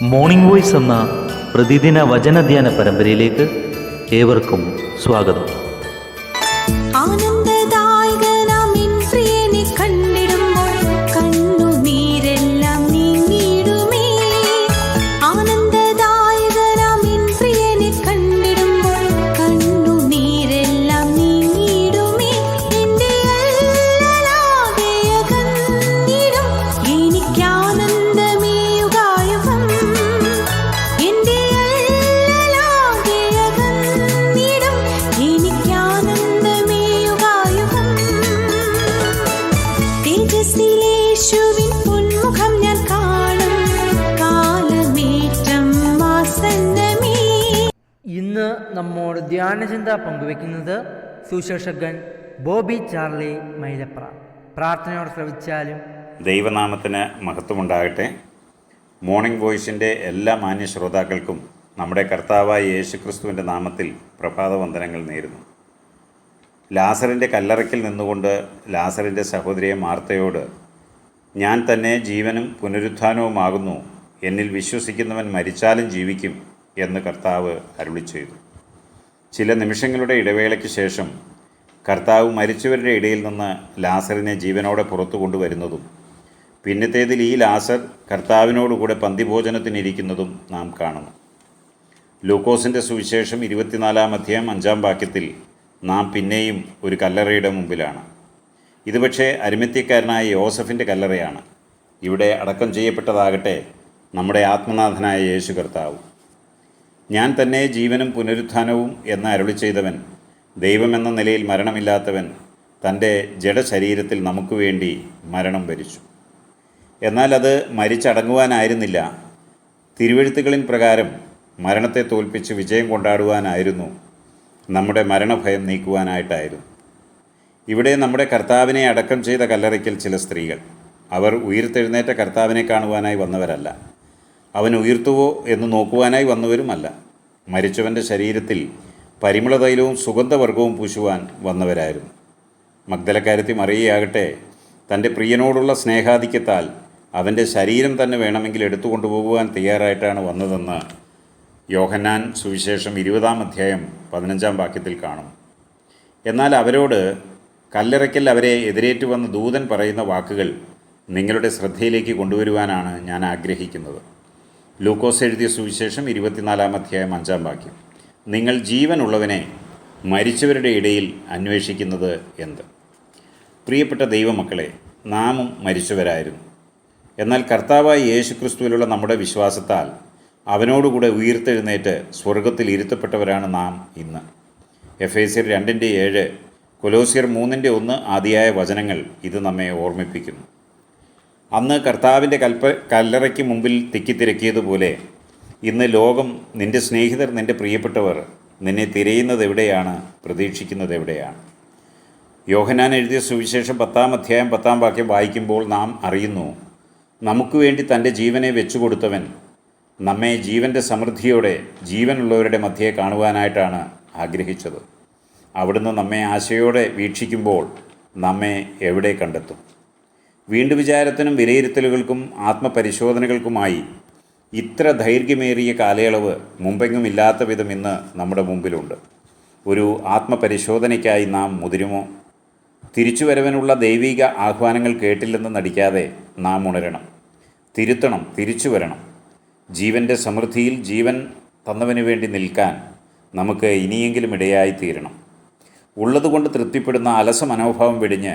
Morning voice എന്ന പ്രതിദിന വചനധ്യാന പരമ്പരയിലേക്ക് ഏവർക്കും സ്വാഗതം. ഇന്ന് നമ്മോട് ധ്യാനചിന്ത പങ്കുവെക്കുന്നത് സുശേഷകൻ ബോബി ചാർലി മൈലപ്ര. പ്രാർത്ഥനയോട് ശ്രവിച്ചാലും. ദൈവനാമത്തിന് മഹത്വമുണ്ടാകട്ടെ. മോർണിംഗ് വോയിസിൻ്റെ എല്ലാ മാന്യ ശ്രോതാക്കൾക്കും നമ്മുടെ കർത്താവായ യേശുക്രിസ്തുവിൻ്റെ നാമത്തിൽ പ്രഭാതവന്ദനങ്ങൾ നേരുന്നു. ലാസറിൻ്റെ കല്ലറയ്ക്കൽ നിന്നുകൊണ്ട് ലാസറിൻ്റെ സഹോദരിയെ മാർത്തയോട്, ഞാൻ തന്നെ ജീവനും പുനരുത്ഥാനവുമാകുന്നു, എന്നിൽ വിശ്വസിക്കുന്നവൻ മരിച്ചാലും ജീവിക്കും എന്ന് കർത്താവ് അരുളി ചെയ്തു. ചില നിമിഷങ്ങളുടെ ഇടവേളയ്ക്ക് ശേഷം കർത്താവ് മരിച്ചവരുടെ ഇടയിൽ നിന്ന് ലാസറിനെ ജീവനോടെ പുറത്തു കൊണ്ടുവരുന്നതും പിന്നത്തേതിൽ ഈ ലാസർ കർത്താവിനോടുകൂടെ പന്തിഭോജനത്തിനിരിക്കുന്നതും നാം കാണുന്നു. ലൂക്കോസിൻ്റെ സുവിശേഷം 24-ാം അധ്യായം 5-ാം വാക്യത്തിൽ നാം പിന്നെയും ഒരു കല്ലറയുടെ മുമ്പിലാണ്. ഇത് പക്ഷേ അരിമത്യക്കാരനായ യോസഫിൻ്റെ കല്ലറയാണ്. ഇവിടെ അടക്കം ചെയ്യപ്പെട്ടതാകട്ടെ നമ്മുടെ ആത്മനാഥനായ യേശു കർത്താവ്. ഞാൻ തന്നെ ജീവനും പുനരുത്ഥാനവും എന്ന് അരുളി ചെയ്തവൻ, ദൈവമെന്ന നിലയിൽ മരണമില്ലാത്തവൻ, തൻ്റെ ജഡശരീരത്തിൽ നമുക്ക് വേണ്ടി മരണം വരിച്ചു. എന്നാൽ അത് മരിച്ചടങ്ങുവാനായിരുന്നില്ല. തിരുവെഴുത്തുകളിൻ പ്രകാരം മരണത്തെ തോൽപ്പിച്ച് വിജയം കൊണ്ടാടുവാനായിരുന്നു, നമ്മുടെ മരണഭയം നീക്കുവാനായിട്ടായിരുന്നു. ഇവിടെ നമ്മുടെ കർത്താവിനെ അടക്കം ചെയ്ത കല്ലറയ്ക്കൽ ചില സ്ത്രീകൾ. അവർ ഉയിർത്തെഴുന്നേറ്റ കർത്താവിനെ കാണുവാനായി വന്നവരല്ല, അവൻ ഉയർത്തുവോ എന്ന് നോക്കുവാനായി വന്നവരുമല്ല. മരിച്ചവൻ്റെ ശരീരത്തിൽ പരിമളതൈലവും സുഗന്ധവർഗവും പൂശുവാൻ വന്നവരായിരുന്നു. മഗ്ദലക്കാരത്തി മറിയയാകട്ടെ തൻ്റെ പ്രിയനോടുള്ള സ്നേഹാധിക്യത്താൽ അവൻ്റെ ശരീരം തന്നെ വേണമെങ്കിൽ എടുത്തുകൊണ്ടുപോകുവാൻ തയ്യാറായിട്ടാണ് വന്നതെന്ന് യോഹന്നാൻ സുവിശേഷം 20-ാം അധ്യായം 15-ാം വാക്യത്തിൽ കാണും. എന്നാൽ അവരോട് കല്ലറയ്ക്കൽ അവരെ എതിരേറ്റു വന്ന ദൂതൻ പറയുന്ന വാക്കുകൾ നിങ്ങളുടെ ശ്രദ്ധയിലേക്ക് കൊണ്ടുവരുവാനാണ് ഞാൻ ആഗ്രഹിക്കുന്നത്. ലൂക്കോസ് എഴുതിയ സുവിശേഷം 24-ാം അധ്യായം 5-ാം വാക്യം, നിങ്ങൾ ജീവനുള്ളവനെ മരിച്ചവരുടെ ഇടയിൽ അന്വേഷിക്കുന്നത് എന്ത്? പ്രിയപ്പെട്ട ദൈവമക്കളെ, നാമും മരിച്ചവരായിരുന്നു. എന്നാൽ കർത്താവായ യേശുക്രിസ്തുവിലുള്ള നമ്മുടെ വിശ്വാസത്താൽ അവനോടുകൂടെ ഉയിർത്തെഴുന്നേറ്റ് സ്വർഗത്തിൽ ഇരുത്തപ്പെട്ടവരാണ് നാം ഇന്ന്. എഫേസ്യർ 2:7, കൊലോസ്യർ 3:1 ആദിയായ വചനങ്ങൾ ഇത് നമ്മെ ഓർമ്മിപ്പിക്കുന്നു. അന്ന് കർത്താവിൻ്റെ കല്ലറയ്ക്ക് മുമ്പിൽ തിക്കിത്തിരക്കിയതുപോലെ ഇന്ന് ലോകം, നിൻ്റെ സ്നേഹിതർ, നിൻ്റെ പ്രിയപ്പെട്ടവർ നിന്നെ തിരയുന്നത് എവിടെയാണ്, പ്രതീക്ഷിക്കുന്നത് എവിടെയാണ്? യോഹന്നാൻ എഴുതിയ സുവിശേഷം 10-ാം അധ്യായം 10-ാം വാക്യം വായിക്കുമ്പോൾ നാം അറിയുന്നു, നമുക്ക് വേണ്ടി തൻ്റെ ജീവനെ വെച്ചുകൊടുത്തവൻ നമ്മെ ജീവൻ്റെ സമൃദ്ധിയോടെ ജീവനുള്ളവരുടെ മധ്യേ കാണുവാനായിട്ടാണ് ആഗ്രഹിച്ചത്. അവിടുന്ന് നമ്മെ ആശയോടെ വീക്ഷിക്കുമ്പോൾ നമ്മെ എവിടെ കണ്ടെത്തും? വീണ്ടു വിചാരത്തിനും വിലയിരുത്തലുകൾക്കും ആത്മപരിശോധനകൾക്കുമായി ഇത്ര ദൈർഘ്യമേറിയ കാലയളവ് മുമ്പെങ്ങും ഇല്ലാത്ത വിധം ഇന്ന് നമ്മുടെ മുമ്പിലുണ്ട്. ഒരു ആത്മപരിശോധനയ്ക്കായി നാം മുതിരുമോ? തിരിച്ചുവരവിനുള്ള ദൈവിക ആഹ്വാനങ്ങൾ കേട്ടില്ലെന്ന് നടിക്കാതെ നാം ഉണരണം, തിരുത്തണം, തിരിച്ചു വരണം. ജീവൻ്റെ സമൃദ്ധിയിൽ ജീവൻ തന്നവന് വേണ്ടി നിൽക്കാൻ നമുക്ക് ഇനിയെങ്കിലും ഇടയായിത്തീരണം. ഉള്ളതുകൊണ്ട് തൃപ്തിപ്പെടുന്ന അലസ മനോഭാവം വെടിഞ്ഞ്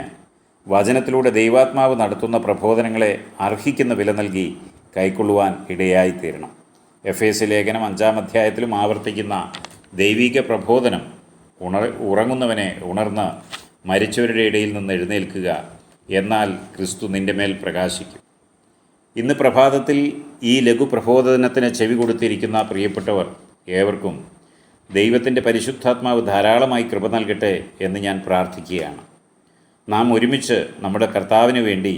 വചനത്തിലൂടെ ദൈവാത്മാവ് നടത്തുന്ന പ്രബോധനങ്ങളെ അർഹിക്കുന്ന വില നൽകി കൈക്കൊള്ളുവാൻ ഇടയായിത്തീരണം. എഫേസ്യ ലേഖനം 5-ാം അധ്യായത്തിലും ആവർത്തിക്കുന്ന ദൈവിക പ്രബോധനം, ഉറങ്ങുന്നവനെ ഉണർന്ന് മരിച്ചവരുടെ ഇടയിൽ നിന്ന് എഴുന്നേൽക്കുക, എന്നാൽ ക്രിസ്തു നിൻ്റെ മേൽ പ്രകാശിക്കും. ഇന്ന് പ്രഭാതത്തിൽ ഈ ലഘു പ്രബോധനത്തിന് ചെവി കൊടുത്തിരിക്കുന്ന പ്രിയപ്പെട്ടവർ ഏവർക്കും ദൈവത്തിൻ്റെ പരിശുദ്ധാത്മാവ് ധാരാളമായി കൃപ നൽകട്ടെ എന്ന് ഞാൻ പ്രാർത്ഥിക്കുകയാണ്. നാം ഒരുമിച്ച് നമ്മുടെ കർത്താവിന് വേണ്ടി,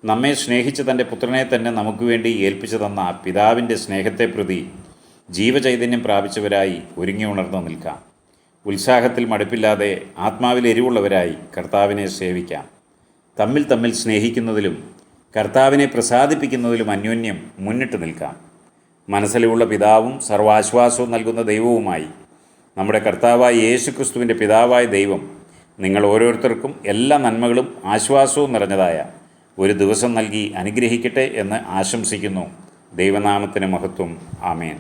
നമ്മെ സ്നേഹിച്ച തൻ്റെ പുത്രനെ തന്നെ നമുക്ക് വേണ്ടി ഏൽപ്പിച്ചു തന്ന പിതാവിൻ്റെ സ്നേഹത്തെ പ്രതി ജീവചൈതന്യം പ്രാപിച്ചവരായി ഒരുങ്ങി ഉണർന്നു നിൽക്കാം. ഉത്സാഹത്തിൽ മടുപ്പില്ലാതെ ആത്മാവിൽ എരിവുള്ളവരായി കർത്താവിനെ സേവിക്കാം. തമ്മിൽ സ്നേഹിക്കുന്നതിലും കർത്താവിനെ പ്രസാദിപ്പിക്കുന്നതിലും അന്യോന്യം മുന്നിട്ട് നിൽക്കാം. മനസ്സിലുള്ള പിതാവും സർവാശ്വാസവും നൽകുന്ന ദൈവവുമായി നമ്മുടെ കർത്താവായ യേശു ക്രിസ്തുവിൻ്റെ പിതാവായ ദൈവം നിങ്ങൾ ഓരോരുത്തർക്കും എല്ലാ നന്മകളും ആശ്വാസവും നിറഞ്ഞതായ ഒരു ദിവസം നൽകി അനുഗ്രഹിക്കട്ടെ എന്ന് ആശംസിക്കുന്നു. ദൈവനാമത്തിന് മഹത്വം. ആമേൻ.